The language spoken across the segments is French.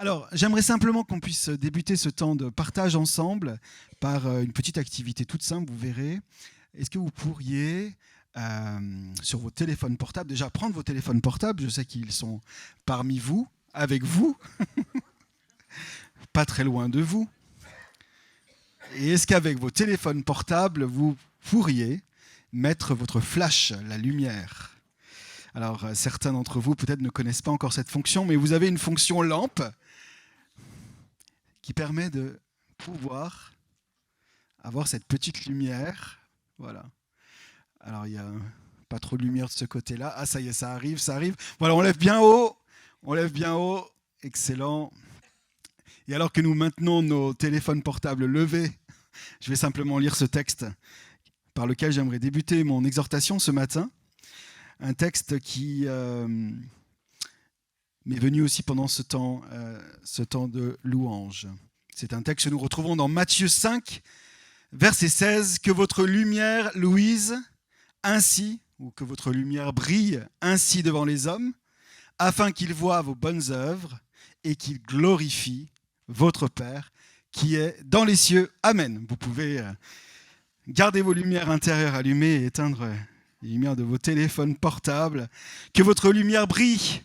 Alors, j'aimerais simplement qu'on puisse débuter ce temps de partage ensemble par une petite activité toute simple, vous verrez. Est-ce que vous pourriez, sur vos téléphones portables, déjà prendre vos téléphones portables, je sais qu'ils sont parmi vous, avec vous, pas très loin de vous. Et est-ce qu'avec vos téléphones portables, vous pourriez mettre votre flash, la lumière? Alors, certains d'entre vous peut-être ne connaissent pas encore cette fonction, mais vous avez une fonction lampe qui permet de pouvoir avoir cette petite lumière. Voilà. Alors, il n'y a pas trop de lumière de ce côté-là. Ah, ça y est, ça arrive, ça arrive. Voilà, on lève bien haut. On lève bien haut. Excellent. Et alors que nous maintenons nos téléphones portables levés, je vais simplement lire ce texte par lequel j'aimerais débuter mon exhortation ce matin. Un texte qui m'est venu aussi pendant ce temps de louange. C'est un texte que nous retrouvons dans Matthieu 5, verset 16. « Que votre lumière luise ainsi, ou que votre lumière brille ainsi devant les hommes, afin qu'ils voient vos bonnes œuvres et qu'ils glorifient votre Père qui est dans les cieux. » Amen. Vous pouvez garder vos lumières intérieures allumées et éteindre les lumières de vos téléphones portables. Que votre lumière brille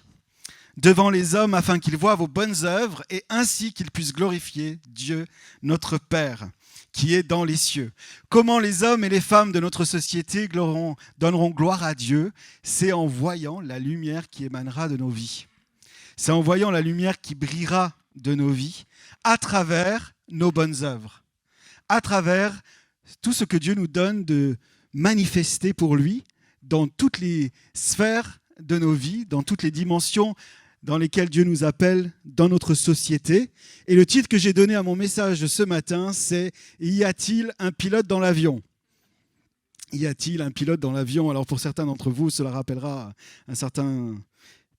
devant les hommes afin qu'ils voient vos bonnes œuvres et ainsi qu'ils puissent glorifier Dieu, notre Père, qui est dans les cieux. Comment les hommes et les femmes de notre société donneront gloire à Dieu? C'est en voyant la lumière qui émanera de nos vies. C'est en voyant la lumière qui brillera de nos vies à travers nos bonnes œuvres, à travers tout ce que Dieu nous donne de manifester pour lui dans toutes les sphères de nos vies, dans toutes les dimensions dans lesquelles Dieu nous appelle dans notre société. Et le titre que j'ai donné à mon message ce matin, c'est « Y a-t-il un pilote dans l'avion ?» Y a-t-il un pilote dans l'avion? Alors pour certains d'entre vous, cela rappellera un certain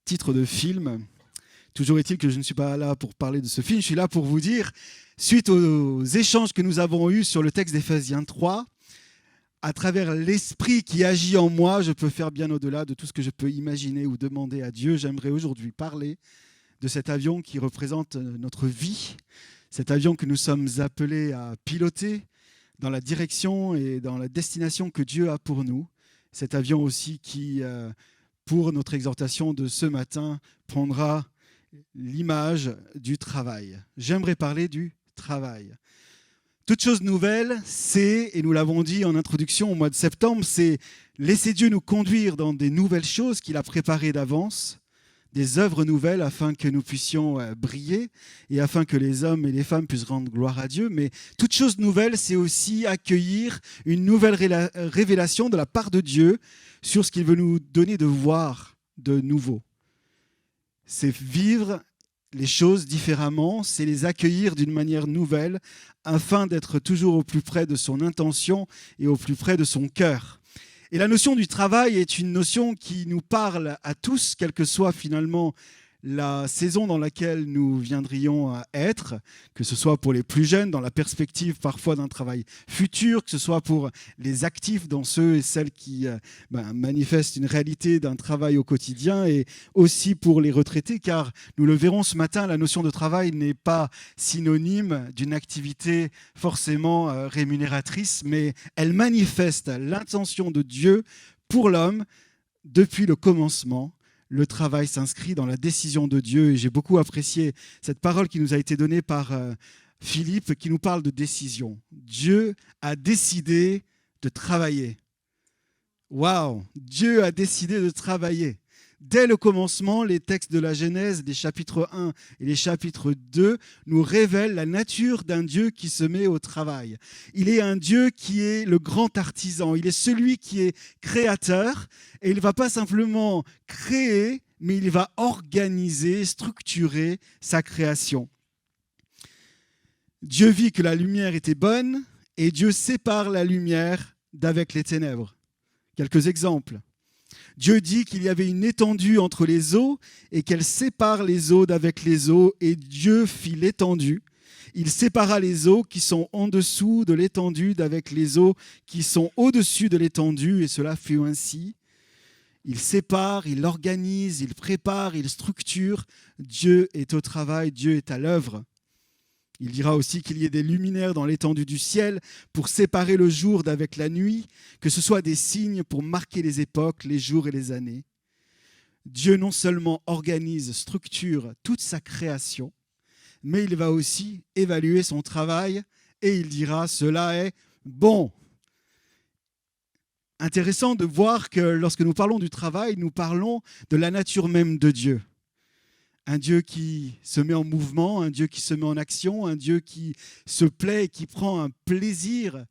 titre de film. Toujours est-il que je ne suis pas là pour parler de ce film, je suis là pour vous dire, suite aux échanges que nous avons eus sur le texte d'Éphésiens 3, à travers l'esprit qui agit en moi, je peux faire bien au-delà de tout ce que je peux imaginer ou demander à Dieu. J'aimerais aujourd'hui parler de cet avion qui représente notre vie, cet avion que nous sommes appelés à piloter dans la direction et dans la destination que Dieu a pour nous. Cet avion aussi qui, pour notre exhortation de ce matin, prendra l'image du travail. J'aimerais parler du travail. Toute chose nouvelle, c'est, et nous l'avons dit en introduction au mois de septembre, c'est laisser Dieu nous conduire dans des nouvelles choses qu'il a préparées d'avance, des œuvres nouvelles afin que nous puissions briller et afin que les hommes et les femmes puissent rendre gloire à Dieu. Mais toute chose nouvelle, c'est aussi accueillir une nouvelle révélation de la part de Dieu sur ce qu'il veut nous donner de voir de nouveau. C'est vivre les choses différemment, c'est les accueillir d'une manière nouvelle afin d'être toujours au plus près de son intention et au plus près de son cœur. Et la notion du travail est une notion qui nous parle à tous, quelle que soit finalement la saison dans laquelle nous viendrions à être, que ce soit pour les plus jeunes, dans la perspective parfois d'un travail futur, que ce soit pour les actifs, dans ceux et celles qui manifestent une réalité d'un travail au quotidien, et aussi pour les retraités, car nous le verrons ce matin, la notion de travail n'est pas synonyme d'une activité forcément rémunératrice, mais elle manifeste l'intention de Dieu pour l'homme depuis le commencement. Le travail s'inscrit dans la décision de Dieu et j'ai beaucoup apprécié cette parole qui nous a été donnée par Philippe qui nous parle de décision. Dieu a décidé de travailler. Waouh! Dieu a décidé de travailler. Dès le commencement, les textes de la Genèse, les chapitres 1 et les chapitres 2, nous révèlent la nature d'un Dieu qui se met au travail. Il est un Dieu qui est le grand artisan, il est celui qui est créateur, et il ne va pas simplement créer, mais il va organiser, structurer sa création. Dieu vit que la lumière était bonne, et Dieu sépare la lumière d'avec les ténèbres. Quelques exemples. Dieu dit qu'il y avait une étendue entre les eaux et qu'elle sépare les eaux d'avec les eaux, et Dieu fit l'étendue. Il sépara les eaux qui sont en dessous de l'étendue d'avec les eaux qui sont au-dessus de l'étendue, et cela fut ainsi. il sépare, il organise, il prépare, il structure. Dieu est au travail, Dieu est à l'œuvre. Il dira aussi qu'il y ait des luminaires dans l'étendue du ciel pour séparer le jour d'avec la nuit, que ce soit des signes pour marquer les époques, les jours et les années. Dieu non seulement organise, structure toute sa création, mais il va aussi évaluer son travail et il dira « cela est bon ». Intéressant de voir que lorsque nous parlons du travail, nous parlons de la nature même de Dieu. Un Dieu qui se met en mouvement, un Dieu qui se met en action, un Dieu qui se plaît et qui prend un plaisir,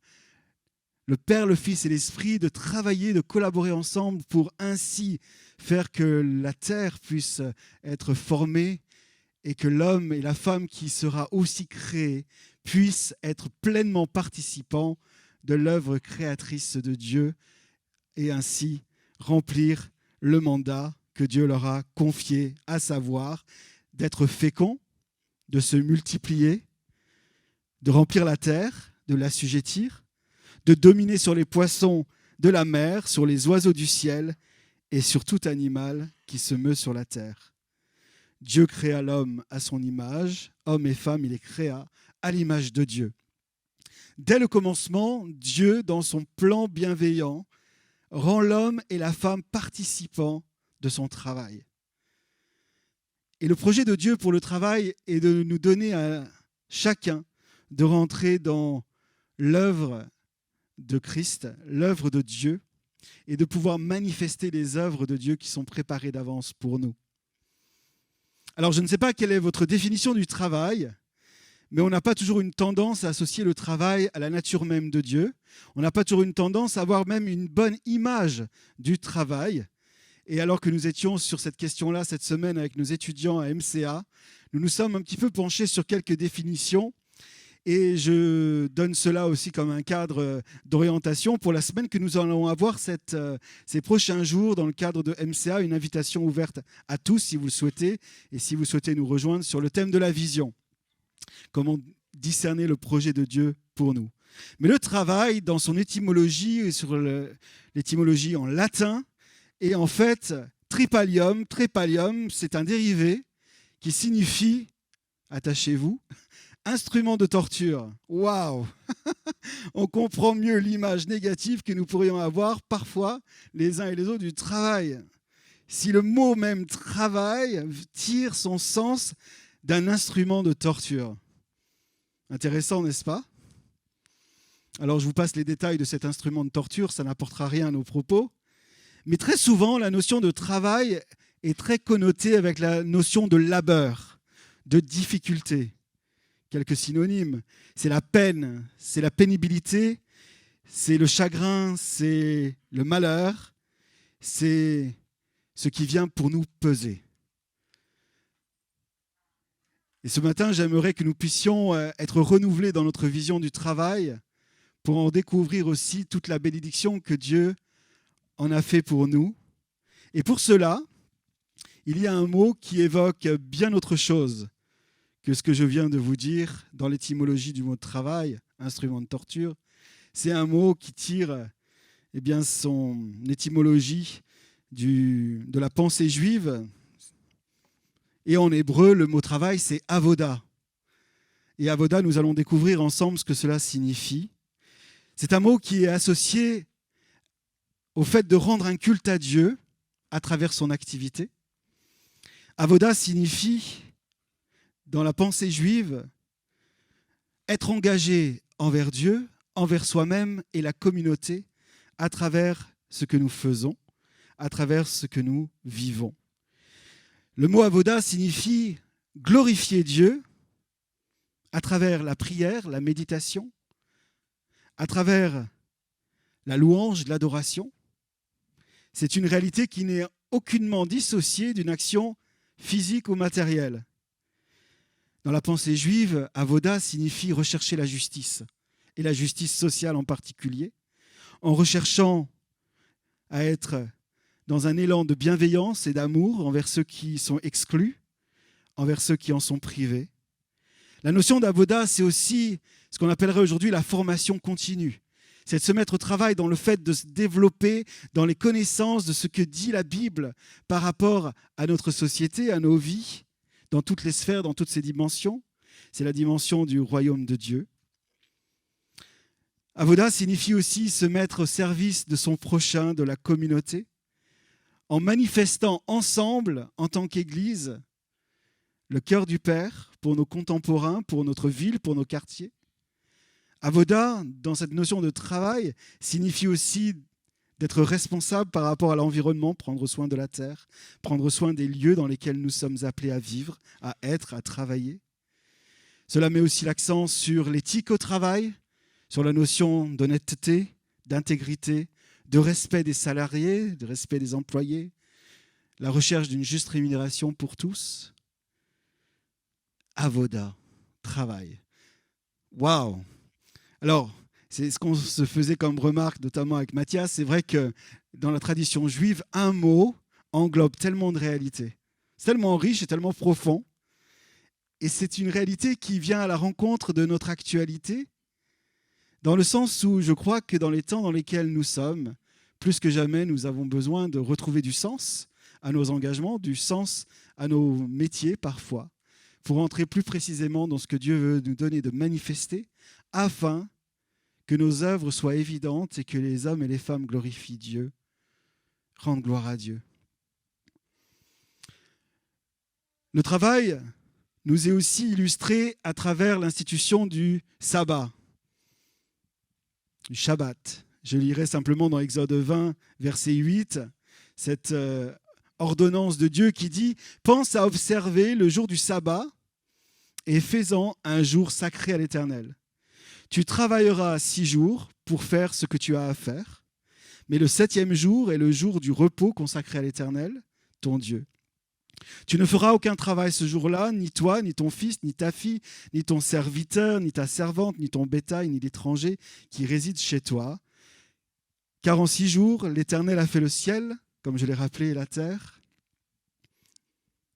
le Père, le Fils et l'Esprit, de travailler, de collaborer ensemble pour ainsi faire que la terre puisse être formée et que l'homme et la femme qui sera aussi créé puissent être pleinement participants de l'œuvre créatrice de Dieu et ainsi remplir le mandat que Dieu leur a confié, à savoir d'être féconds, de se multiplier, de remplir la terre, de l'assujettir, de dominer sur les poissons de la mer, sur les oiseaux du ciel et sur tout animal qui se meut sur la terre. Dieu créa l'homme à son image, homme et femme, il les créa à l'image de Dieu. Dès le commencement, Dieu, dans son plan bienveillant, rend l'homme et la femme participants de son travail. Et le projet de Dieu pour le travail est de nous donner à chacun de rentrer dans l'œuvre de Christ, l'œuvre de Dieu, et de pouvoir manifester les œuvres de Dieu qui sont préparées d'avance pour nous. Alors, je ne sais pas quelle est votre définition du travail, mais on n'a pas toujours une tendance à associer le travail à la nature même de Dieu. On n'a pas toujours une tendance à avoir même une bonne image du travail. Et alors que nous étions sur cette question-là cette semaine avec nos étudiants à MCA, nous nous sommes un petit peu penchés sur quelques définitions. Et je donne cela aussi comme un cadre d'orientation pour la semaine que nous allons avoir ces prochains jours dans le cadre de MCA, une invitation ouverte à tous si vous le souhaitez et si vous souhaitez nous rejoindre sur le thème de la vision. Comment discerner le projet de Dieu pour nous. Mais le travail, dans son étymologie, sur l'étymologie en latin, est en fait tripalium. Tripalium, c'est un dérivé qui signifie, attachez-vous, instrument de torture. Waouh! On comprend mieux l'image négative que nous pourrions avoir parfois les uns et les autres du travail. Si le mot même travail tire son sens d'un instrument de torture. Intéressant, n'est-ce pas? Alors je vous passe les détails de cet instrument de torture, ça n'apportera rien à nos propos. Mais très souvent, la notion de travail est très connotée avec la notion de labeur, de difficulté. Quelques synonymes, c'est la peine, c'est la pénibilité, c'est le chagrin, c'est le malheur, c'est ce qui vient pour nous peser. Et ce matin, j'aimerais que nous puissions être renouvelés dans notre vision du travail pour en découvrir aussi toute la bénédiction que Dieu en a fait pour nous. Et pour cela, il y a un mot qui évoque bien autre chose que ce que je viens de vous dire dans l'étymologie du mot travail, instrument de torture. C'est un mot qui tire son étymologie de la pensée juive. Et en hébreu, le mot travail, c'est avoda. Et avoda, nous allons découvrir ensemble ce que cela signifie. C'est un mot qui est associé au fait de rendre un culte à Dieu à travers son activité. Avoda signifie, dans la pensée juive, être engagé envers Dieu, envers soi-même et la communauté à travers ce que nous faisons, à travers ce que nous vivons. Le mot avoda signifie glorifier Dieu à travers la prière, la méditation, à travers la louange, l'adoration. C'est une réalité qui n'est aucunement dissociée d'une action physique ou matérielle. Dans la pensée juive, avoda signifie rechercher la justice, et la justice sociale en particulier, en recherchant à être dans un élan de bienveillance et d'amour envers ceux qui sont exclus, envers ceux qui en sont privés. La notion d'avoda, c'est aussi ce qu'on appellerait aujourd'hui la formation continue. C'est de se mettre au travail dans le fait de se développer dans les connaissances de ce que dit la Bible par rapport à notre société, à nos vies, dans toutes les sphères, dans toutes ces dimensions. C'est la dimension du royaume de Dieu. Avoda signifie aussi se mettre au service de son prochain, de la communauté, en manifestant ensemble, en tant qu'Église, le cœur du Père pour nos contemporains, pour notre ville, pour nos quartiers. Avoda, dans cette notion de travail, signifie aussi d'être responsable par rapport à l'environnement, prendre soin de la terre, prendre soin des lieux dans lesquels nous sommes appelés à vivre, à être, à travailler. Cela met aussi l'accent sur l'éthique au travail, sur la notion d'honnêteté, d'intégrité, de respect des salariés, de respect des employés, la recherche d'une juste rémunération pour tous. Avoda, travail. Waouh! Alors, c'est ce qu'on se faisait comme remarque, notamment avec Mathias. C'est vrai que dans la tradition juive, un mot englobe tellement de réalités. C'est tellement riche et tellement profond. Et c'est une réalité qui vient à la rencontre de notre actualité, dans le sens où je crois que dans les temps dans lesquels nous sommes, plus que jamais, nous avons besoin de retrouver du sens à nos engagements, du sens à nos métiers parfois, pour entrer plus précisément dans ce que Dieu veut nous donner de manifester, afin que nos œuvres soient évidentes et que les hommes et les femmes glorifient Dieu, rendent gloire à Dieu. Le travail nous est aussi illustré à travers l'institution du sabbat, du Shabbat. Je lirai simplement dans Exode 20, verset 8, cette ordonnance de Dieu qui dit « Pense à observer le jour du sabbat et fais-en un jour sacré à l'Éternel. Tu travailleras 6 jours pour faire ce que tu as à faire, mais le 7e jour est le jour du repos consacré à l'Éternel, ton Dieu. Tu ne feras aucun travail ce jour-là, ni toi, ni ton fils, ni ta fille, ni ton serviteur, ni ta servante, ni ton bétail, ni l'étranger qui réside chez toi. Car en 6 jours, l'Éternel a fait le ciel, comme je l'ai rappelé, et la terre,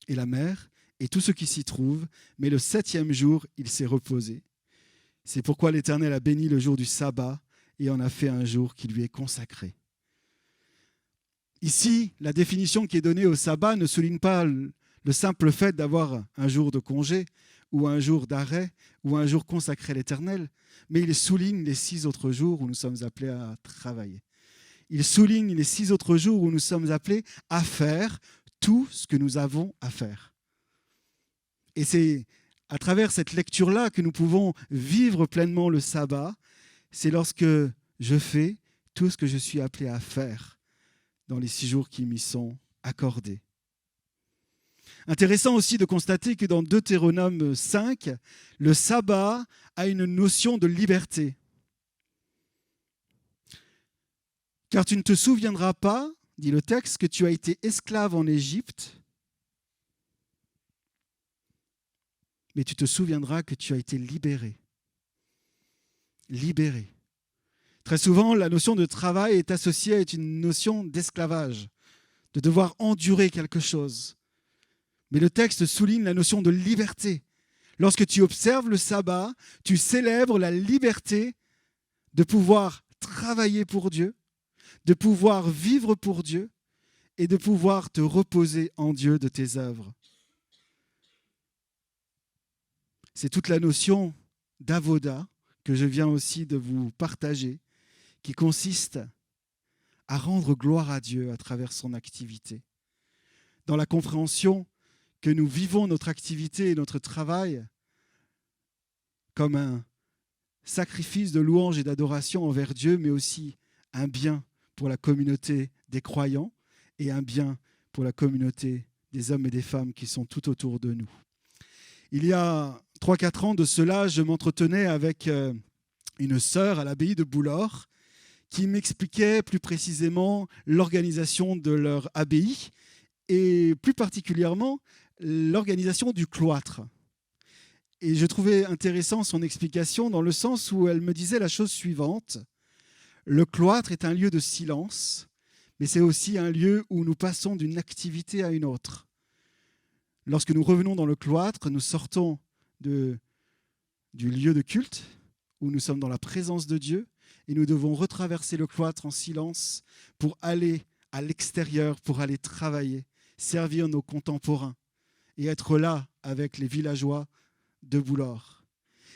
et la mer, et tout ce qui s'y trouve, mais le 7e jour, il s'est reposé. C'est pourquoi l'Éternel a béni le jour du sabbat et en a fait un jour qui lui est consacré. » Ici, la définition qui est donnée au sabbat ne souligne pas le simple fait d'avoir un jour de congé ou un jour d'arrêt ou un jour consacré à l'Éternel, mais il souligne les 6 autres jours où nous sommes appelés à travailler. Il souligne les 6 autres jours où nous sommes appelés à faire tout ce que nous avons à faire. Et c'est à travers cette lecture-là que nous pouvons vivre pleinement le sabbat. C'est lorsque je fais tout ce que je suis appelé à faire dans les 6 jours qui m'y sont accordés. Intéressant aussi de constater que dans Deutéronome 5, le sabbat a une notion de liberté. Car tu ne te souviendras pas, dit le texte, que tu as été esclave en Égypte, mais tu te souviendras que tu as été libéré. Libéré. Très souvent, la notion de travail est associée à une notion d'esclavage, de devoir endurer quelque chose. Mais le texte souligne la notion de liberté. Lorsque tu observes le sabbat, tu célèbres la liberté de pouvoir travailler pour Dieu, de pouvoir vivre pour Dieu et de pouvoir te reposer en Dieu de tes œuvres. C'est toute la notion d'avoda que je viens aussi de vous partager, qui consiste à rendre gloire à Dieu à travers son activité. Dans la compréhension que nous vivons notre activité et notre travail comme un sacrifice de louange et d'adoration envers Dieu, mais aussi un bien pour la communauté des croyants et un bien pour la communauté des hommes et des femmes qui sont tout autour de nous. Il y a 3-4 ans de cela, je m'entretenais avec une sœur à l'abbaye de Boulor qui m'expliquait plus précisément l'organisation de leur abbaye et plus particulièrement l'organisation du cloître. Et je trouvais intéressant son explication dans le sens où elle me disait la chose suivante. Le cloître est un lieu de silence, mais c'est aussi un lieu où nous passons d'une activité à une autre. Lorsque nous revenons dans le cloître, nous sortons du lieu de culte où nous sommes dans la présence de Dieu et nous devons retraverser le cloître en silence pour aller à l'extérieur, pour aller travailler, servir nos contemporains et être là avec les villageois de Boulor.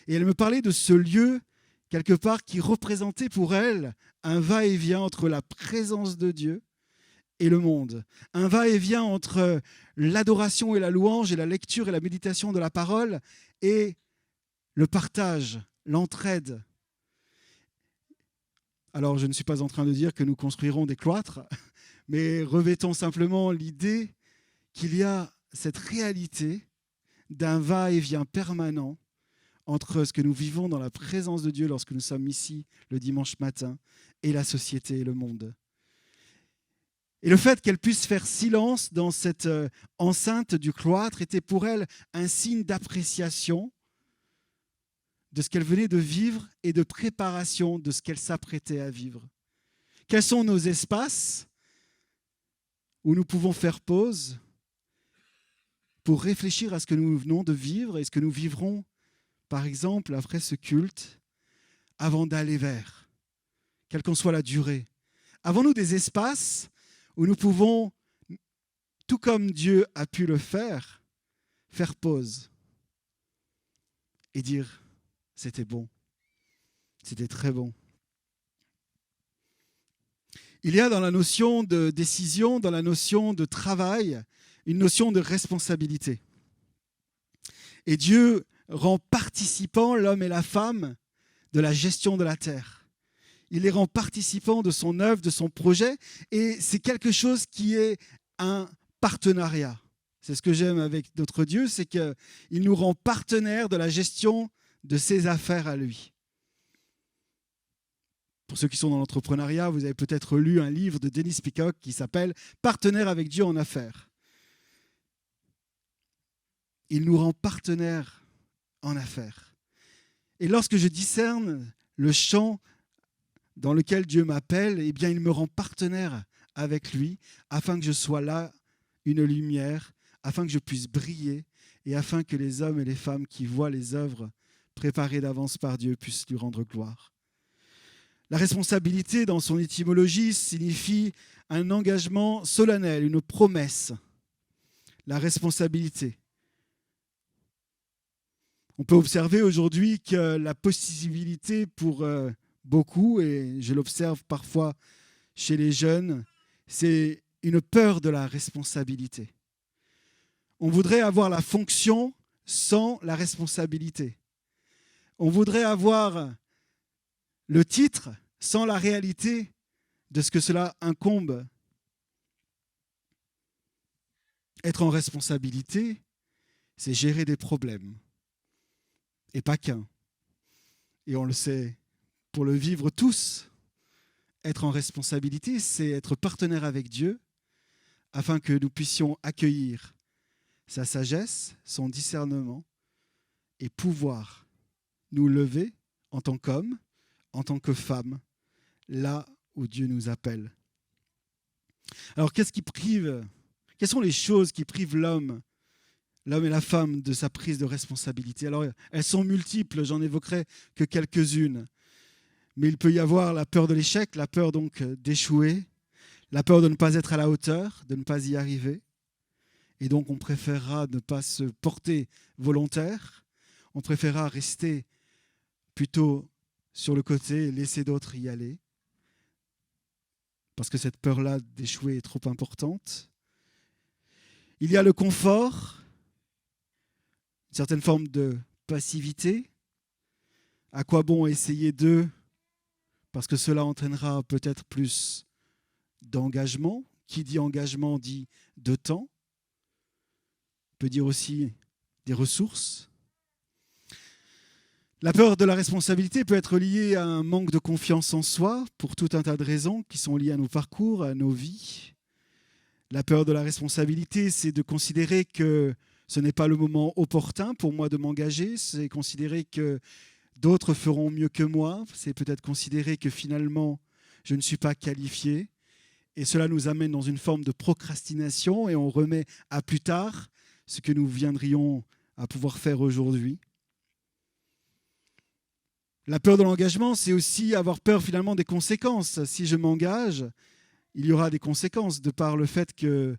Et elle me parlait de ce lieu, quelque part, qui représentait pour elle un va-et-vient entre la présence de Dieu et le monde. Un va-et-vient entre l'adoration et la louange et la lecture et la méditation de la parole et le partage, l'entraide. Alors, je ne suis pas en train de dire que nous construirons des cloîtres, mais revêtons simplement l'idée qu'il y a cette réalité d'un va-et-vient permanent entre ce que nous vivons dans la présence de Dieu lorsque nous sommes ici le dimanche matin et la société et le monde. Et le fait qu'elle puisse faire silence dans cette enceinte du cloître était pour elle un signe d'appréciation de ce qu'elle venait de vivre et de préparation de ce qu'elle s'apprêtait à vivre. Quels sont nos espaces où nous pouvons faire pause pour réfléchir à ce que nous venons de vivre et ce que nous vivrons, par exemple, après ce culte, avant d'aller vers, quelle qu'en soit la durée. Avons-nous des espaces où nous pouvons, tout comme Dieu a pu le faire pause et dire « c'était bon, c'était très bon ». Il y a dans la notion de décision, dans la notion de travail, une notion de responsabilité. Et Dieu rend participants l'homme et la femme de la gestion de la terre. Il les rend participants de son œuvre, de son projet, et c'est quelque chose qui est un partenariat. C'est ce que j'aime avec notre Dieu, c'est qu'il nous rend partenaires de la gestion de ses affaires à lui. Pour ceux qui sont dans l'entrepreneuriat, vous avez peut-être lu un livre de Dennis Peacock qui s'appelle « Partenaire avec Dieu en affaires ». Il nous rend partenaires en affaires. Et lorsque je discerne le champ dans lequel Dieu m'appelle, eh bien, il me rend partenaire avec lui afin que je sois là, une lumière, afin que je puisse briller et afin que les hommes et les femmes qui voient les œuvres préparées d'avance par Dieu puissent lui rendre gloire. La responsabilité, dans son étymologie, signifie un engagement solennel, une promesse. La responsabilité. On peut observer aujourd'hui que la possibilité pour beaucoup, et je l'observe parfois chez les jeunes, c'est une peur de la responsabilité. On voudrait avoir la fonction sans la responsabilité. On voudrait avoir le titre sans la réalité de ce que cela incombe. Être en responsabilité, c'est gérer des problèmes. Et pas qu'un. Et on le sait, pour le vivre tous, être en responsabilité, c'est être partenaire avec Dieu afin que nous puissions accueillir sa sagesse, son discernement et pouvoir nous lever en tant qu'hommes, en tant que femmes, là où Dieu nous appelle. Alors, quelles sont les choses qui privent l'homme et la femme de sa prise de responsabilité? Alors, elles sont multiples, j'en évoquerai que quelques-unes. Mais il peut y avoir la peur de l'échec, la peur donc d'échouer, la peur de ne pas être à la hauteur, de ne pas y arriver. Et donc, on préférera ne pas se porter volontaire, on préférera rester plutôt sur le côté et laisser d'autres y aller, parce que cette peur-là d'échouer est trop importante. Il y a le confort, une certaine forme de passivité. À quoi bon essayer d'eux? Parce que cela entraînera peut-être plus d'engagement. Qui dit engagement dit de temps. On peut dire aussi des ressources. La peur de la responsabilité peut être liée à un manque de confiance en soi pour tout un tas de raisons qui sont liées à nos parcours, à nos vies. La peur de la responsabilité, c'est de considérer que ce n'est pas le moment opportun pour moi de m'engager, c'est considérer que d'autres feront mieux que moi, c'est peut-être considérer que finalement je ne suis pas qualifié. Et cela nous amène dans une forme de procrastination et on remet à plus tard ce que nous viendrions à pouvoir faire aujourd'hui. La peur de l'engagement, c'est aussi avoir peur finalement des conséquences. Si je m'engage, il y aura des conséquences de par le fait que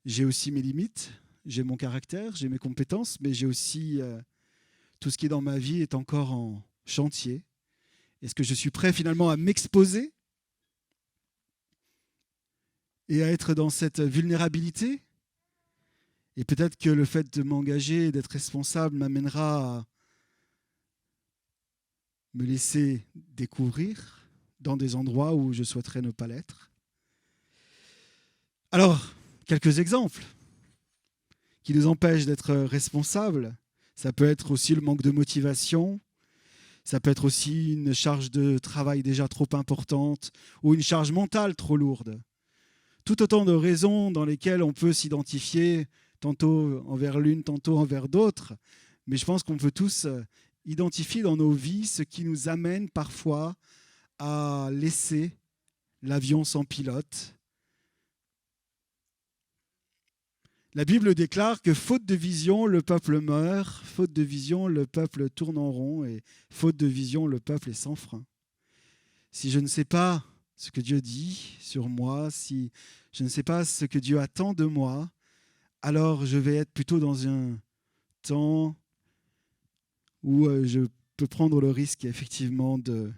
j'ai aussi mes limites, j'ai mon caractère, j'ai mes compétences, mais j'ai aussi tout ce qui est dans ma vie est encore en chantier. Est-ce que je suis prêt finalement à m'exposer et à être dans cette vulnérabilité? Et peut-être que le fait de m'engager, d'être responsable, m'amènera à me laisser découvrir dans des endroits où je souhaiterais ne pas l'être. Alors, quelques exemples qui nous empêchent d'être responsables. Ça peut être aussi le manque de motivation, ça peut être aussi une charge de travail déjà trop importante ou une charge mentale trop lourde. Tout autant de raisons dans lesquelles on peut s'identifier tantôt envers l'une, tantôt envers d'autres, mais je pense qu'on peut tous identifier dans nos vies ce qui nous amène parfois à laisser l'avion sans pilote. La Bible déclare que faute de vision, le peuple meurt, faute de vision, le peuple tourne en rond, et faute de vision, le peuple est sans frein. Si je ne sais pas ce que Dieu dit sur moi, si je ne sais pas ce que Dieu attend de moi, alors je vais être plutôt dans un temps où je peux prendre le risque effectivement de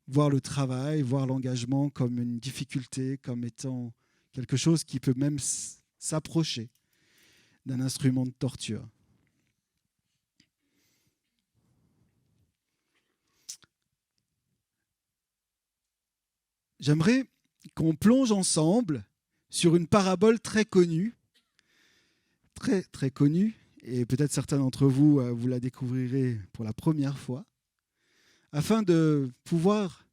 voir le travail, voir l'engagement comme une difficulté, comme étant quelque chose qui peut même s'approcher d'un instrument de torture. J'aimerais qu'on plonge ensemble sur une parabole très connue, très très connue, et peut-être certains d'entre vous, vous la découvrirez pour la première fois, afin de pouvoir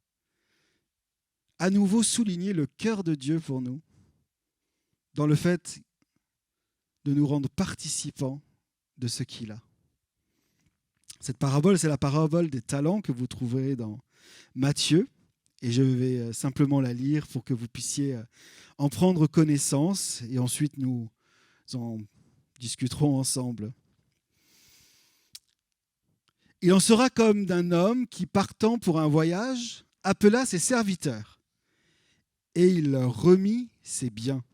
à nouveau souligner le cœur de Dieu pour nous, dans le fait de nous rendre participants de ce qu'il a. Cette parabole, c'est la parabole des talents que vous trouverez dans Matthieu, et je vais simplement la lire pour que vous puissiez en prendre connaissance, et ensuite nous en discuterons ensemble. Il en sera comme d'un homme qui, partant pour un voyage, appela ses serviteurs, et il leur remit ses biens.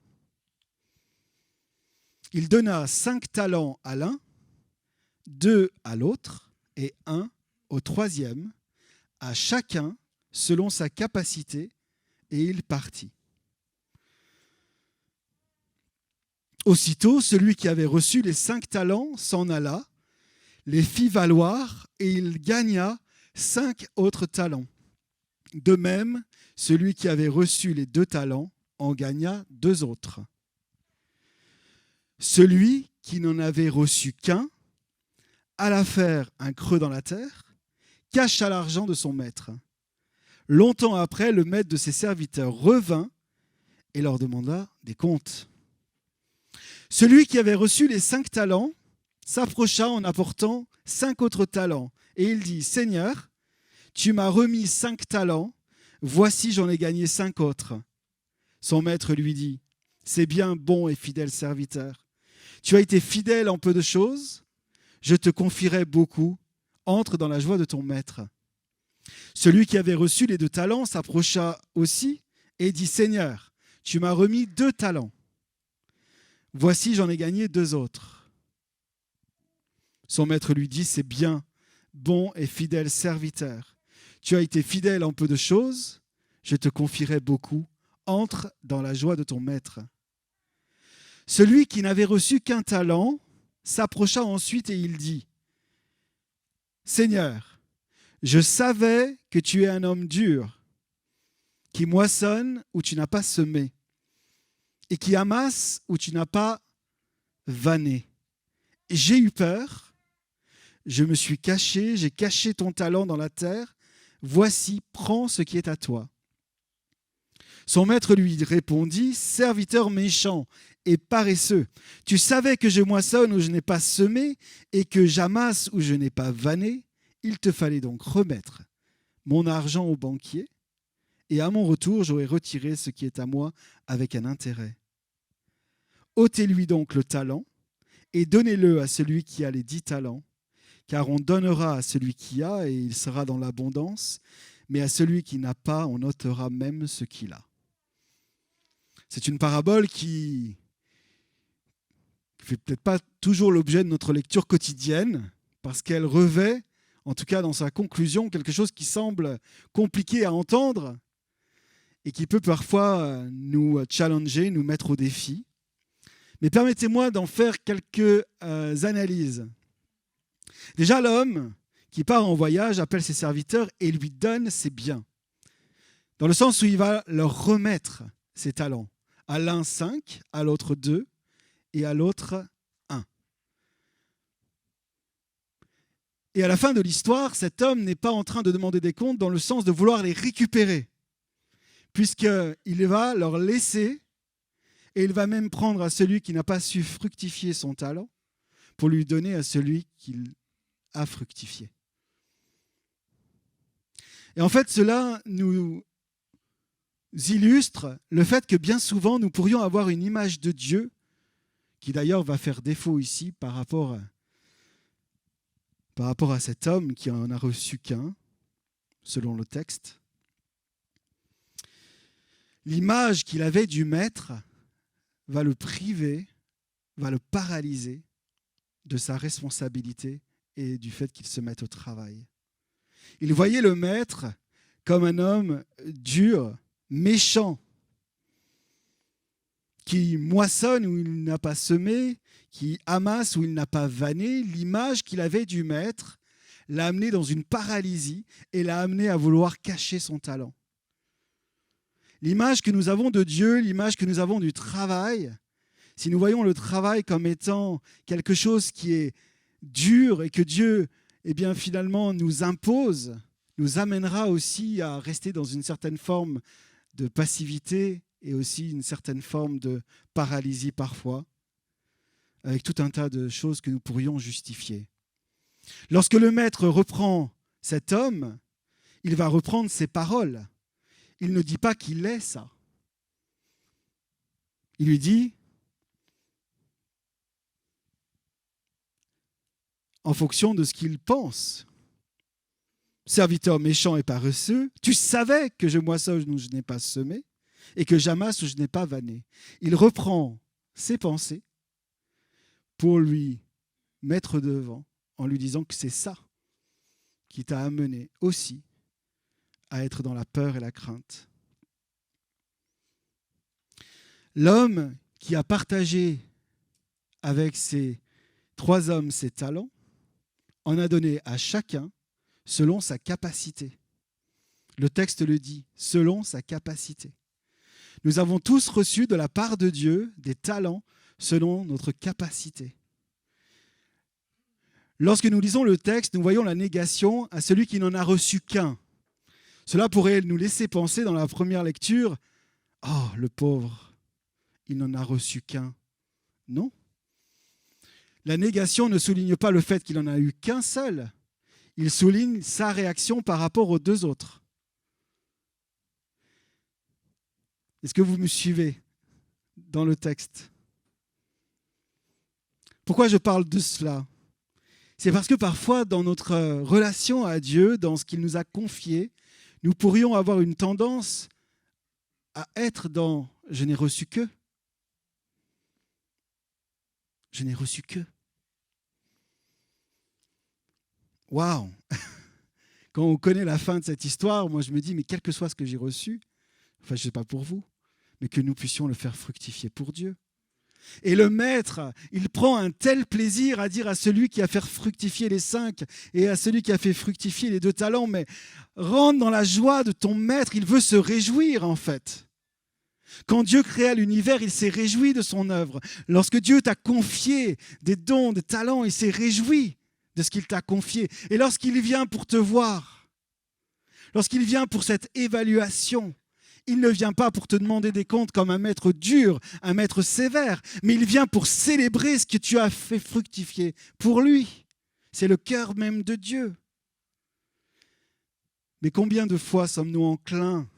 Il donna 5 talents à l'un, 2 à l'autre, et 1 au troisième, à chacun selon sa capacité, et il partit. Aussitôt, celui qui avait reçu les 5 talents s'en alla, les fit valoir, et il gagna 5 autres talents. De même, celui qui avait reçu les 2 talents en gagna 2 autres. Celui qui n'en avait reçu qu'un alla faire un creux dans la terre, cacha l'argent de son maître. Longtemps après, le maître de ses serviteurs revint et leur demanda des comptes. Celui qui avait reçu les 5 talents s'approcha en apportant 5 autres talents, et il dit : « Seigneur, tu m'as remis 5 talents, voici j'en ai gagné 5 autres. » Son maître lui dit : « C'est bien, bon et fidèle serviteur. Tu as été fidèle en peu de choses, je te confierai beaucoup. Entre dans la joie de ton maître. » Celui qui avait reçu les 2 talents s'approcha aussi et dit : « Seigneur, tu m'as remis 2 talents. Voici, j'en ai gagné 2 autres. » Son maître lui dit : « C'est bien, bon et fidèle serviteur. Tu as été fidèle en peu de choses, je te confierai beaucoup. Entre dans la joie de ton maître. » Celui qui n'avait reçu qu'un talent s'approcha ensuite et il dit : « Seigneur, je savais que tu es un homme dur, qui moissonne où tu n'as pas semé, et qui amasse où tu n'as pas vanné. J'ai eu peur, je me suis caché, j'ai caché ton talent dans la terre. Voici, prends ce qui est à toi. » Son maître lui répondit : « Serviteur méchant et paresseux, tu savais que je moissonne où je n'ai pas semé et que j'amasse où je n'ai pas vanné. Il te fallait donc remettre mon argent au banquier, et à mon retour, j'aurais retiré ce qui est à moi avec un intérêt. Ôtez-lui donc le talent et donnez-le à celui qui a les 10 talents, car on donnera à celui qui a et il sera dans l'abondance, mais à celui qui n'a pas, on ôtera même ce qu'il a. C'est une parabole qui ne fait peut-être pas toujours l'objet de notre lecture quotidienne, parce qu'elle revêt, en tout cas dans sa conclusion, quelque chose qui semble compliqué à entendre et qui peut parfois nous challenger, nous mettre au défi. Mais permettez-moi d'en faire quelques analyses. Déjà, l'homme qui part en voyage appelle ses serviteurs et lui donne ses biens, dans le sens où il va leur remettre ses talents. À l'un 5, à l'autre 2 et à l'autre 1. Et à la fin de l'histoire, cet homme n'est pas en train de demander des comptes dans le sens de vouloir les récupérer, puisqu'il va leur laisser et il va même prendre à celui qui n'a pas su fructifier son talent pour lui donner à celui qui a fructifié. Et en fait, cela nous illustre le fait que bien souvent, nous pourrions avoir une image de Dieu, qui d'ailleurs va faire défaut ici par rapport à cet homme qui en a reçu qu'un, selon le texte. L'image qu'il avait du maître va le priver, va le paralyser de sa responsabilité et du fait qu'il se mette au travail. Il voyait le maître comme un homme dur, méchant, qui moissonne où il n'a pas semé, qui amasse où il n'a pas vanné. L'image qu'il avait du maître l'a amené dans une paralysie et l'a amené à vouloir cacher son talent. L'image que nous avons de Dieu, l'image que nous avons du travail, si nous voyons le travail comme étant quelque chose qui est dur et que Dieu, finalement, nous impose, nous amènera aussi à rester dans une certaine forme de passivité et aussi une certaine forme de paralysie parfois, avec tout un tas de choses que nous pourrions justifier. Lorsque le maître reprend cet homme, il va reprendre ses paroles. Il ne dit pas qu'il est ça. Il lui dit, en fonction de ce qu'il pense, serviteur méchant et paresseux, tu savais que je moissonne où je n'ai pas semé et que j'amasse où je n'ai pas vanné. Il reprend ses pensées pour lui mettre devant en lui disant que c'est ça qui t'a amené aussi à être dans la peur et la crainte. L'homme qui a partagé avec ces 3 hommes ses talents en a donné à chacun selon sa capacité. Le texte le dit, selon sa capacité. Nous avons tous reçu de la part de Dieu des talents selon notre capacité. Lorsque nous lisons le texte, nous voyons la négation à celui qui n'en a reçu qu'un. Cela pourrait nous laisser penser dans la première lecture, « Oh, le pauvre, il n'en a reçu qu'un. » Non. La négation ne souligne pas le fait qu'il n'en a eu qu'un seul. Il souligne sa réaction par rapport aux 2 autres. Est-ce que vous me suivez dans le texte? Pourquoi je parle de cela? C'est parce que parfois, dans notre relation à Dieu, dans ce qu'il nous a confié, nous pourrions avoir une tendance à être dans « je n'ai reçu que ». Je n'ai reçu que. Waouh! Quand on connaît la fin de cette histoire, moi je me dis, mais quel que soit ce que j'ai reçu, enfin je ne sais pas pour vous, mais que nous puissions le faire fructifier pour Dieu. Et le maître, il prend un tel plaisir à dire à celui qui a fait fructifier les 5 et à celui qui a fait fructifier les 2 talents, mais rentre dans la joie de ton maître, il veut se réjouir en fait. Quand Dieu créa l'univers, il s'est réjoui de son œuvre. Lorsque Dieu t'a confié des dons, des talents, il s'est réjoui de ce qu'il t'a confié. Et lorsqu'il vient pour te voir, lorsqu'il vient pour cette évaluation, il ne vient pas pour te demander des comptes comme un maître dur, un maître sévère, mais il vient pour célébrer ce que tu as fait fructifier pour lui. C'est le cœur même de Dieu. Mais combien de fois sommes-nous enclins,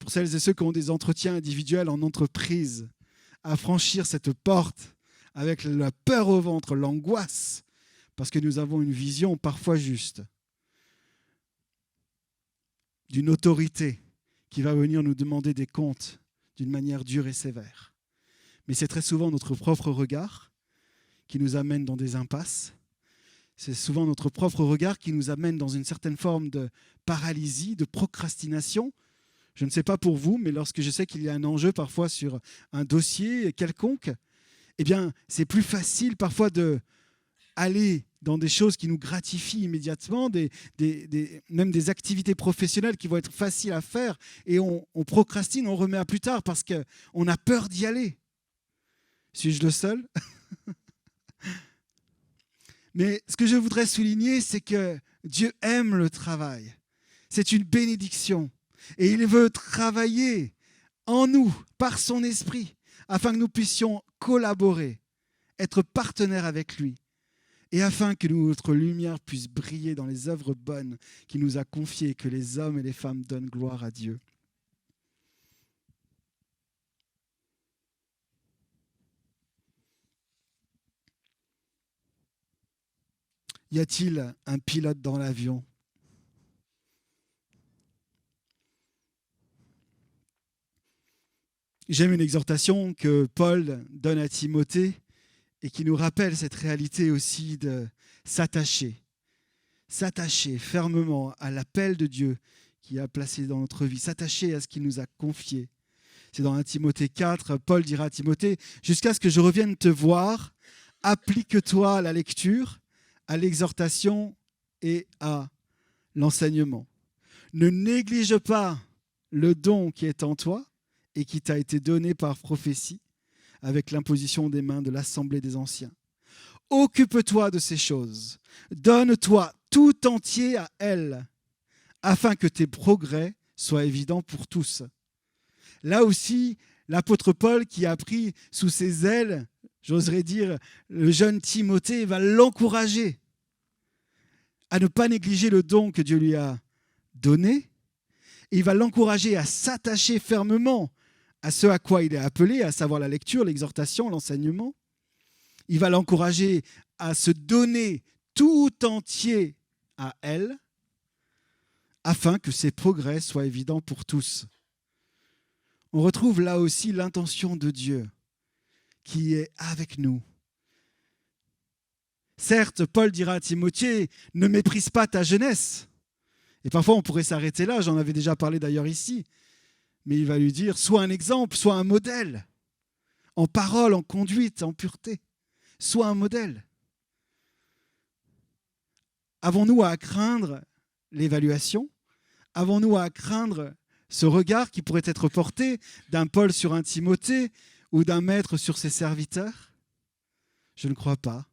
pour celles et ceux qui ont des entretiens individuels en entreprise, à franchir cette porte avec la peur au ventre, l'angoisse, parce que nous avons une vision parfois juste d'une autorité qui va venir nous demander des comptes d'une manière dure et sévère. Mais c'est très souvent notre propre regard qui nous amène dans des impasses. C'est souvent notre propre regard qui nous amène dans une certaine forme de paralysie, de procrastination. Je ne sais pas pour vous, mais lorsque je sais qu'il y a un enjeu parfois sur un dossier quelconque, eh bien, c'est plus facile parfois d'aller dans des choses qui nous gratifient immédiatement, même des activités professionnelles qui vont être faciles à faire, et on procrastine, on remet à plus tard parce qu'on a peur d'y aller. Suis-je le seul ? Mais ce que je voudrais souligner, c'est que Dieu aime le travail. C'est une bénédiction. Et il veut travailler en nous, par son esprit, afin que nous puissions collaborer, être partenaires avec lui, et afin que notre lumière puisse briller dans les œuvres bonnes qu'il nous a confiées, et que les hommes et les femmes donnent gloire à Dieu. Y a-t-il un pilote dans l'avion ? J'aime une exhortation que Paul donne à Timothée et qui nous rappelle cette réalité aussi de s'attacher fermement à l'appel de Dieu qui a placé dans notre vie, s'attacher à ce qu'il nous a confié. C'est dans 1 Timothée 4, Paul dira à Timothée, « Jusqu'à ce que je revienne te voir, applique-toi à la lecture, à l'exhortation et à l'enseignement. Ne néglige pas le don qui est en toi et qui t'a été donné par prophétie avec l'imposition des mains de l'Assemblée des anciens. Occupe-toi de ces choses, donne-toi tout entier à elles, afin que tes progrès soient évidents pour tous. » Là aussi, l'apôtre Paul, qui a pris sous ses ailes, j'oserais dire, le jeune Timothée, va l'encourager à ne pas négliger le don que Dieu lui a donné. Et il va l'encourager à s'attacher fermement à ce à quoi il est appelé, à savoir la lecture, l'exhortation, l'enseignement. Il va l'encourager à se donner tout entier à elle, afin que ses progrès soient évidents pour tous. On retrouve là aussi l'intention de Dieu qui est avec nous. Certes, Paul dira à Timothée, ne méprise pas ta jeunesse. Et parfois, on pourrait s'arrêter là, j'en avais déjà parlé d'ailleurs ici. Mais il va lui dire, sois un exemple, sois un modèle, en parole, en conduite, en pureté. Sois un modèle. Avons-nous à craindre l'évaluation ? Avons-nous à craindre ce regard qui pourrait être porté d'un Paul sur un Timothée ou d'un maître sur ses serviteurs ? Je ne crois pas.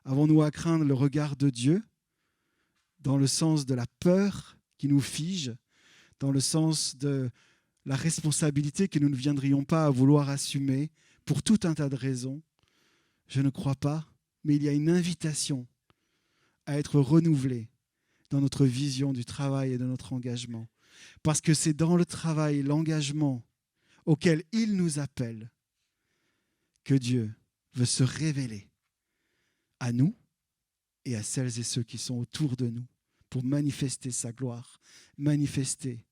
Avons-nous à craindre le regard de Dieu dans le sens de la peur qui nous fige, dans le sens de la responsabilité que nous ne viendrions pas à vouloir assumer pour tout un tas de raisons? Je ne crois pas, mais il y a une invitation à être renouvelé dans notre vision du travail et de notre engagement. Parce que c'est dans le travail, l'engagement auquel il nous appelle que Dieu veut se révéler à nous et à celles et ceux qui sont autour de nous pour manifester sa gloire, manifester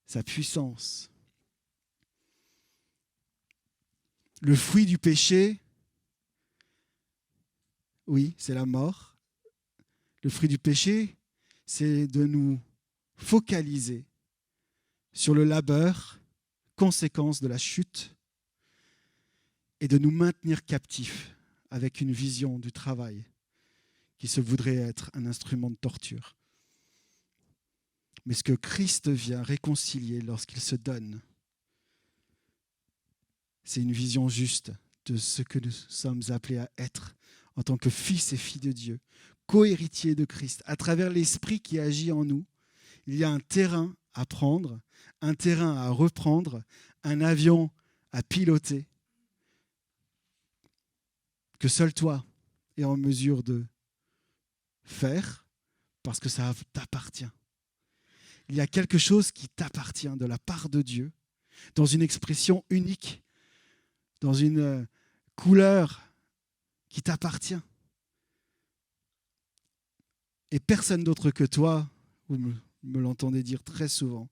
sa puissance. Le fruit du péché, oui, c'est la mort. Le fruit du péché, c'est de nous focaliser sur le labeur, conséquence de la chute, et de nous maintenir captifs avec une vision du travail qui se voudrait être un instrument de torture. Mais ce que Christ vient réconcilier lorsqu'il se donne, c'est une vision juste de ce que nous sommes appelés à être en tant que fils et filles de Dieu, co-héritiers de Christ. À travers l'Esprit qui agit en nous, il y a un terrain à prendre, un terrain à reprendre, un avion à piloter que seul toi es en mesure de faire parce que ça t'appartient. Il y a quelque chose qui t'appartient de la part de Dieu, dans une expression unique, dans une couleur qui t'appartient. Et personne d'autre que toi, vous me l'entendez dire très souvent,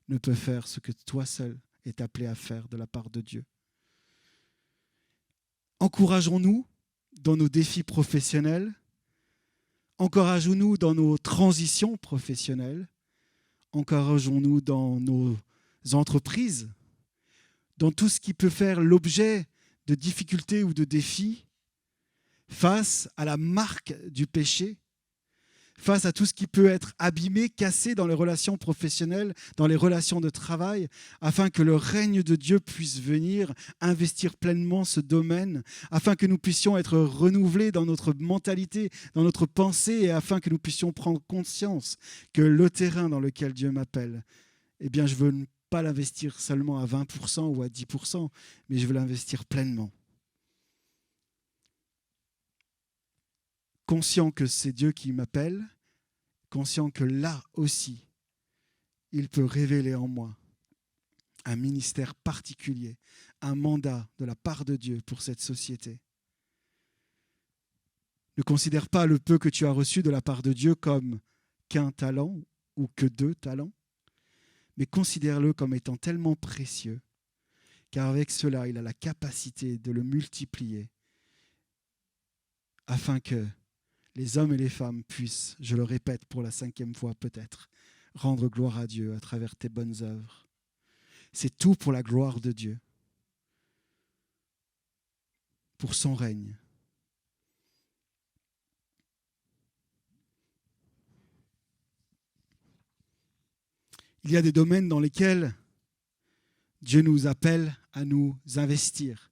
ne peut faire ce que toi seul est appelé à faire de la part de Dieu. Encourageons-nous dans nos défis professionnels, encourageons-nous dans nos transitions professionnelles, encourageons-nous dans nos entreprises, dans tout ce qui peut faire l'objet de difficultés ou de défis, face à la marque du péché, face à tout ce qui peut être abîmé, cassé dans les relations professionnelles, dans les relations de travail, afin que le règne de Dieu puisse venir investir pleinement ce domaine, afin que nous puissions être renouvelés dans notre mentalité, dans notre pensée, et afin que nous puissions prendre conscience que le terrain dans lequel Dieu m'appelle, eh bien, je veux pas l'investir seulement à 20% ou à 10%, mais je veux l'investir pleinement. Conscient que c'est Dieu qui m'appelle, conscient que là aussi, il peut révéler en moi un ministère particulier, un mandat de la part de Dieu pour cette société. Ne considère pas le peu que tu as reçu de la part de Dieu comme qu'un talent ou que 2 talents, mais considère-le comme étant tellement précieux, car avec cela, il a la capacité de le multiplier afin que les hommes et les femmes puissent, je le répète pour la 5e fois peut-être, rendre gloire à Dieu à travers tes bonnes œuvres. C'est tout pour la gloire de Dieu, pour son règne. Il y a des domaines dans lesquels Dieu nous appelle à nous investir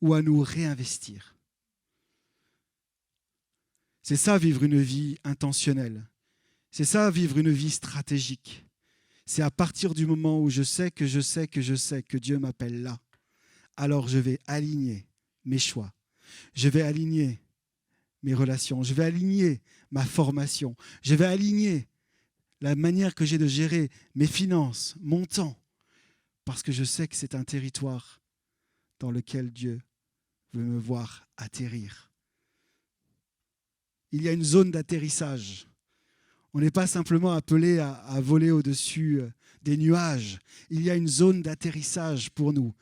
ou à nous réinvestir. C'est ça, vivre une vie intentionnelle. C'est ça, vivre une vie stratégique. C'est à partir du moment où je sais que Dieu m'appelle là, alors je vais aligner mes choix. Je vais aligner mes relations. Je vais aligner ma formation. Je vais aligner la manière que j'ai de gérer mes finances, mon temps, parce que je sais que c'est un territoire dans lequel Dieu veut me voir atterrir. Il y a une zone d'atterrissage. On n'est pas simplement appelé à voler au-dessus des nuages. Il y a une zone d'atterrissage pour nous.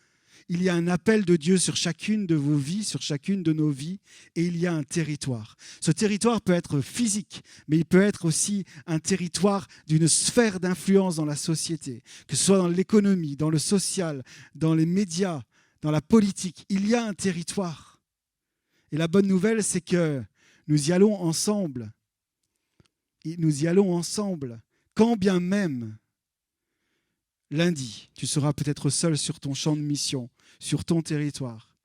Il y a un appel de Dieu sur chacune de vos vies, sur chacune de nos vies, et il y a un territoire. Ce territoire peut être physique, mais il peut être aussi un territoire d'une sphère d'influence dans la société, que ce soit dans l'économie, dans le social, dans les médias, dans la politique. Il y a un territoire. Et la bonne nouvelle, c'est que nous y allons ensemble. Et nous y allons ensemble, quand bien même, lundi, tu seras peut-être seul sur ton champ de mission, sur ton territoire.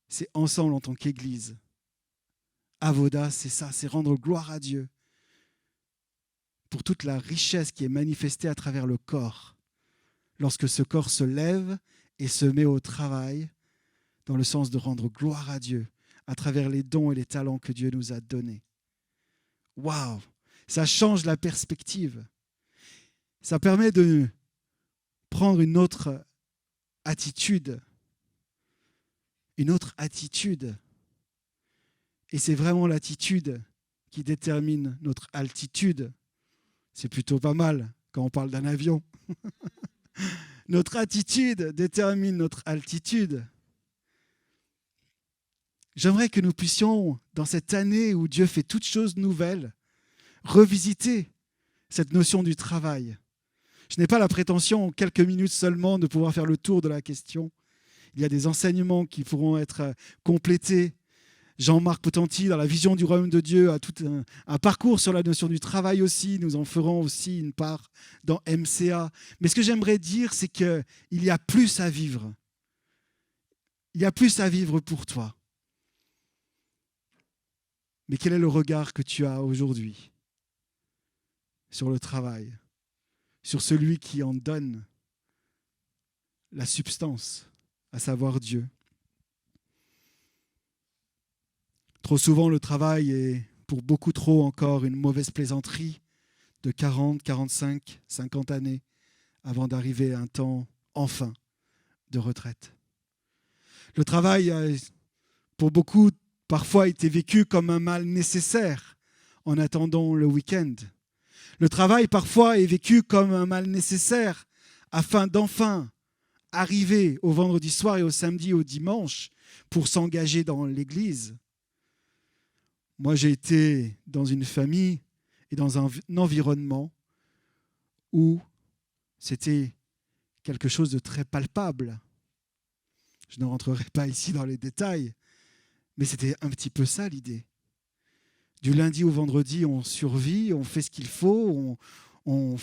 C'est ensemble en tant qu'Église. Avoda, c'est ça, c'est rendre gloire à Dieu pour toute la richesse qui est manifestée à travers le corps. Lorsque ce corps se lève et se met au travail, dans le sens de rendre gloire à Dieu, à travers les dons et les talents que Dieu nous a donnés. Waouh! Ça change la perspective. Ça permet de prendre une autre attitude. Une autre attitude. Et c'est vraiment l'attitude qui détermine notre altitude. C'est plutôt pas mal quand on parle d'un avion. Notre attitude détermine notre altitude. J'aimerais que nous puissions, dans cette année où Dieu fait toutes choses nouvelles, revisiter cette notion du travail. Je n'ai pas la prétention, en quelques minutes seulement, de pouvoir faire le tour de la question. Il y a des enseignements qui pourront être complétés. Jean-Marc Potenti, dans la vision du royaume de Dieu, a tout un parcours sur la notion du travail aussi. Nous en ferons aussi une part dans MCA. Mais ce que j'aimerais dire, c'est qu'il y a plus à vivre. Il y a plus à vivre pour toi. Mais quel est le regard que tu as aujourd'hui sur le travail, sur celui qui en donne la substance, à savoir Dieu? Trop souvent, le travail est, pour beaucoup trop encore, une mauvaise plaisanterie de 40, 45, 50 années avant d'arriver à un temps, enfin, de retraite. Le travail a, pour beaucoup, parfois été vécu comme un mal nécessaire, en attendant le week-end. Le travail, parfois, est vécu comme un mal nécessaire afin d'enfin arriver au vendredi soir et au samedi, au dimanche, pour s'engager dans l'Église. Moi, j'ai été dans une famille et dans un environnement où c'était quelque chose de très palpable. Je ne rentrerai pas ici dans les détails, mais c'était un petit peu ça l'idée. Du lundi au vendredi, on survit, on fait ce qu'il faut, on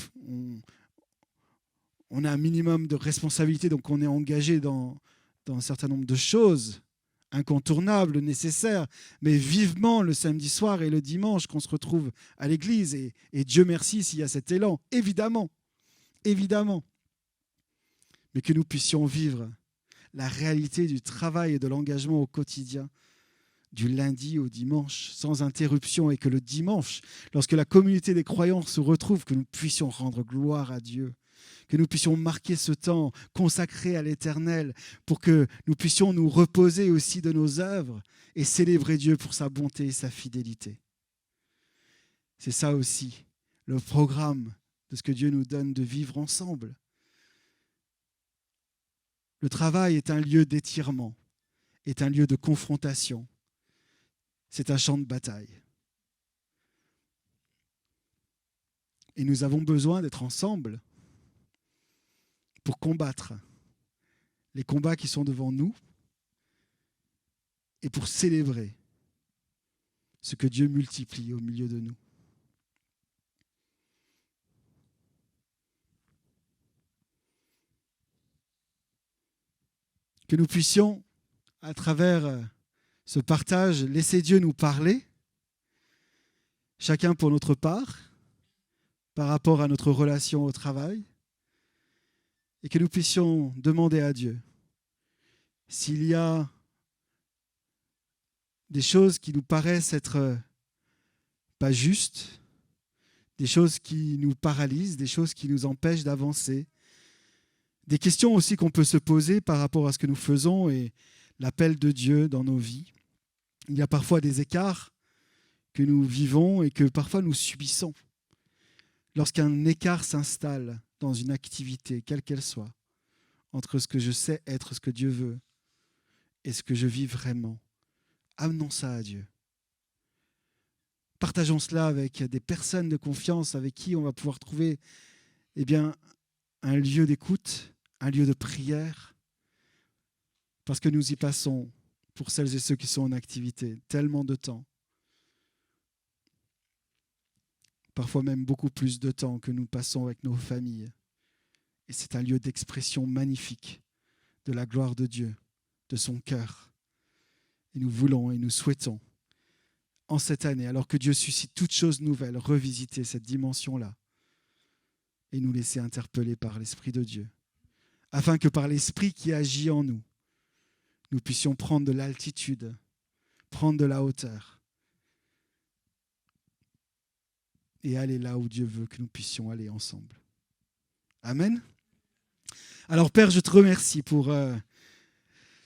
a un minimum de responsabilité, donc on est engagé dans un certain nombre de choses incontournables, nécessaires, mais vivement le samedi soir et le dimanche qu'on se retrouve à l'église. Et Dieu merci s'il y a cet élan, évidemment, évidemment. Mais que nous puissions vivre la réalité du travail et de l'engagement au quotidien, du lundi au dimanche, sans interruption, et que le dimanche, lorsque la communauté des croyants se retrouve, que nous puissions rendre gloire à Dieu, que nous puissions marquer ce temps consacré à l'Éternel, pour que nous puissions nous reposer aussi de nos œuvres et célébrer Dieu pour sa bonté et sa fidélité. C'est ça aussi, le programme de ce que Dieu nous donne de vivre ensemble. Le travail est un lieu d'étirement, est un lieu de confrontation. C'est un champ de bataille. Et nous avons besoin d'être ensemble pour combattre les combats qui sont devant nous et pour célébrer ce que Dieu multiplie au milieu de nous. Que nous puissions, à travers ce partage, laisser Dieu nous parler, chacun pour notre part, par rapport à notre relation au travail, et que nous puissions demander à Dieu s'il y a des choses qui nous paraissent être pas justes, des choses qui nous paralysent, des choses qui nous empêchent d'avancer, des questions aussi qu'on peut se poser par rapport à ce que nous faisons et l'appel de Dieu dans nos vies. Il y a parfois des écarts que nous vivons et que parfois nous subissons. Lorsqu'un écart s'installe dans une activité, quelle qu'elle soit, entre ce que je sais être ce que Dieu veut et ce que je vis vraiment, amenons ça à Dieu. Partageons cela avec des personnes de confiance avec qui on va pouvoir trouver un lieu d'écoute, un lieu de prière, parce que nous y passons, pour celles et ceux qui sont en activité, tellement de temps. Parfois même beaucoup plus de temps que nous passons avec nos familles. Et c'est un lieu d'expression magnifique de la gloire de Dieu, de son cœur. Et nous voulons et nous souhaitons, en cette année, alors que Dieu suscite toutes choses nouvelles, revisiter cette dimension-là et nous laisser interpeller par l'Esprit de Dieu, afin que par l'Esprit qui agit en nous, nous puissions prendre de l'altitude, prendre de la hauteur et aller là où Dieu veut que nous puissions aller ensemble. Amen. Alors Père, je te remercie pour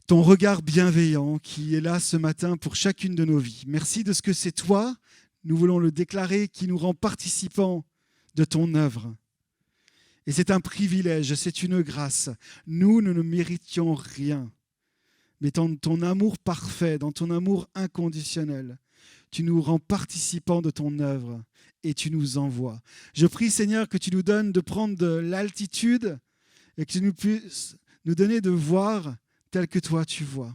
ton regard bienveillant qui est là ce matin pour chacune de nos vies. Merci de ce que c'est toi, nous voulons le déclarer, qui nous rend participants de ton œuvre. Et c'est un privilège, c'est une grâce. Nous ne méritions rien. Mais dans ton amour parfait, dans ton amour inconditionnel, tu nous rends participants de ton œuvre et tu nous envoies. Je prie, Seigneur, que tu nous donnes de prendre de l'altitude et que tu nous puisses nous donner de voir tel que toi tu vois.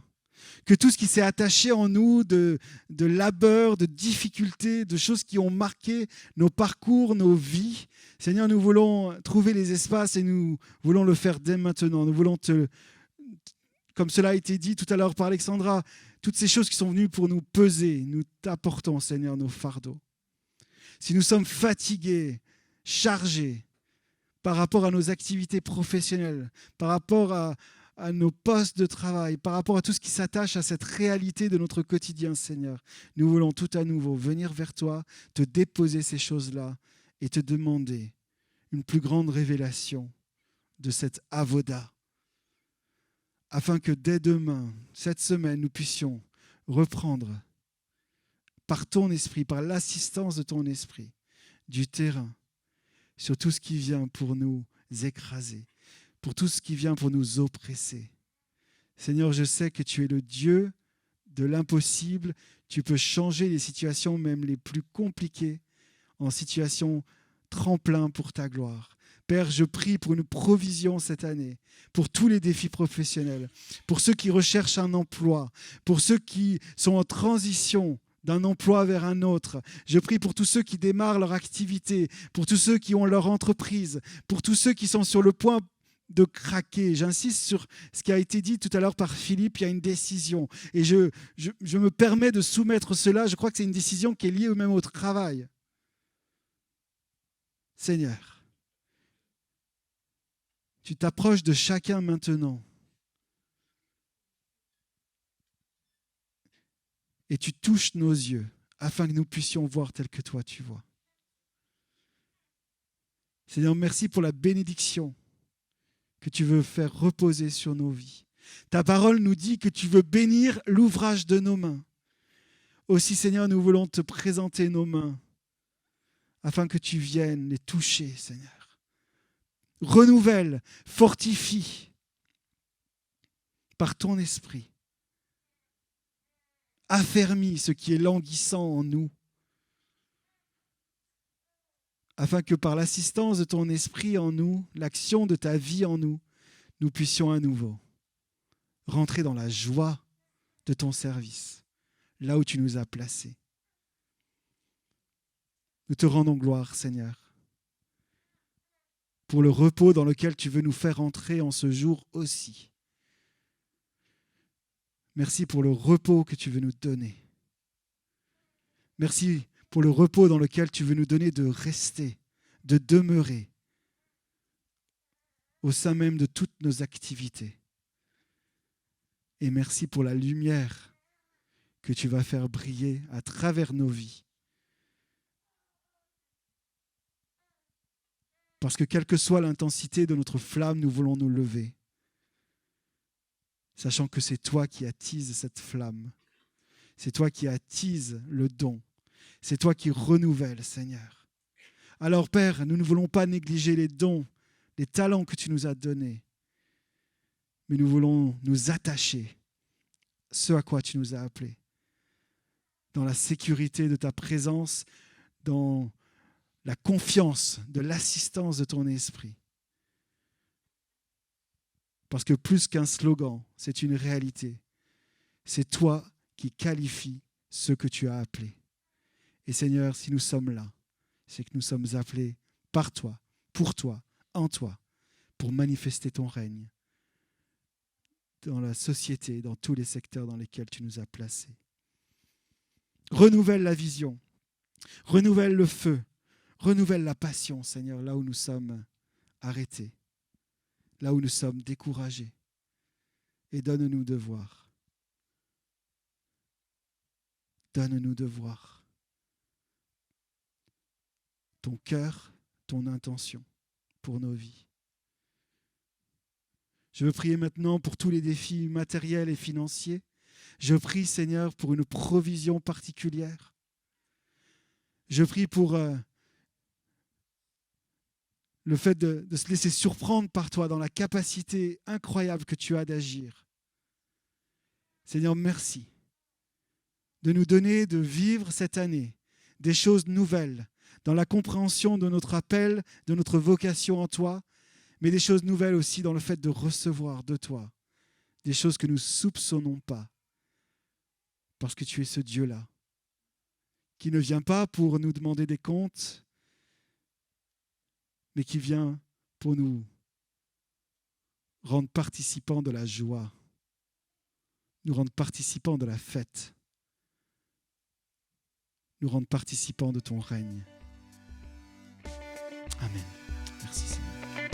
Que tout ce qui s'est attaché en nous de labeur, de difficultés, de choses qui ont marqué nos parcours, nos vies, Seigneur, nous voulons trouver les espaces et nous voulons le faire dès maintenant. Nous voulons comme cela a été dit tout à l'heure par Alexandra, toutes ces choses qui sont venues pour nous peser, nous t'apportons, Seigneur, nos fardeaux. Si nous sommes fatigués, chargés par rapport à nos activités professionnelles, par rapport à nos postes de travail, par rapport à tout ce qui s'attache à cette réalité de notre quotidien, Seigneur, nous voulons tout à nouveau venir vers toi, te déposer ces choses-là et te demander une plus grande révélation de cette avoda, afin que dès demain, cette semaine, nous puissions reprendre par ton esprit, par l'assistance de ton esprit, du terrain, sur tout ce qui vient pour nous écraser, pour tout ce qui vient pour nous oppresser. Seigneur, je sais que tu es le Dieu de l'impossible. Tu peux changer les situations, même les plus compliquées, en situations tremplin pour ta gloire. Père, je prie pour une provision cette année, pour tous les défis professionnels, pour ceux qui recherchent un emploi, pour ceux qui sont en transition d'un emploi vers un autre. Je prie pour tous ceux qui démarrent leur activité, pour tous ceux qui ont leur entreprise, pour tous ceux qui sont sur le point de craquer. J'insiste sur ce qui a été dit tout à l'heure par Philippe, il y a une décision. Et je me permets de soumettre cela, je crois que c'est une décision qui est liée même au travail. Seigneur, tu t'approches de chacun maintenant et tu touches nos yeux afin que nous puissions voir tel que toi tu vois. Seigneur, merci pour la bénédiction que tu veux faire reposer sur nos vies. Ta parole nous dit que tu veux bénir l'ouvrage de nos mains. Aussi, Seigneur, nous voulons te présenter nos mains afin que tu viennes les toucher, Seigneur. Renouvelle, fortifie par ton esprit. Affermis ce qui est languissant en nous, afin que par l'assistance de ton esprit en nous, l'action de ta vie en nous, nous puissions à nouveau rentrer dans la joie de ton service, là où tu nous as placés. Nous te rendons gloire, Seigneur, pour le repos dans lequel tu veux nous faire entrer en ce jour aussi. Merci pour le repos que tu veux nous donner. Merci pour le repos dans lequel tu veux nous donner de rester, de demeurer au sein même de toutes nos activités. Et merci pour la lumière que tu vas faire briller à travers nos vies. Parce que quelle que soit l'intensité de notre flamme, nous voulons nous lever, sachant que c'est toi qui attises cette flamme. C'est toi qui attises le don. C'est toi qui renouvelles, Seigneur. Alors, Père, nous ne voulons pas négliger les dons, les talents que tu nous as donnés, mais nous voulons nous attacher à ce à quoi tu nous as appelés, dans la sécurité de ta présence, dans la confiance de l'assistance de ton esprit. Parce que plus qu'un slogan, c'est une réalité. C'est toi qui qualifies ce que tu as appelé. Et Seigneur, si nous sommes là, c'est que nous sommes appelés par toi, pour toi, en toi, pour manifester ton règne dans la société, dans tous les secteurs dans lesquels tu nous as placés. Renouvelle la vision, renouvelle le feu, renouvelle la passion, Seigneur, là où nous sommes arrêtés, là où nous sommes découragés, et donne-nous de voir. Donne-nous de voir ton cœur, ton intention pour nos vies. Je veux prier maintenant pour tous les défis matériels et financiers. Je prie, Seigneur, pour une provision particulière. Je prie pour le fait de se laisser surprendre par toi dans la capacité incroyable que tu as d'agir. Seigneur, merci de nous donner de vivre cette année des choses nouvelles dans la compréhension de notre appel, de notre vocation en toi, mais des choses nouvelles aussi dans le fait de recevoir de toi des choses que nous ne soupçonnons pas, parce que tu es ce Dieu-là, qui ne vient pas pour nous demander des comptes, mais qui vient pour nous rendre participants de la joie, nous rendre participants de la fête, nous rendre participants de ton règne. Amen. Merci Seigneur.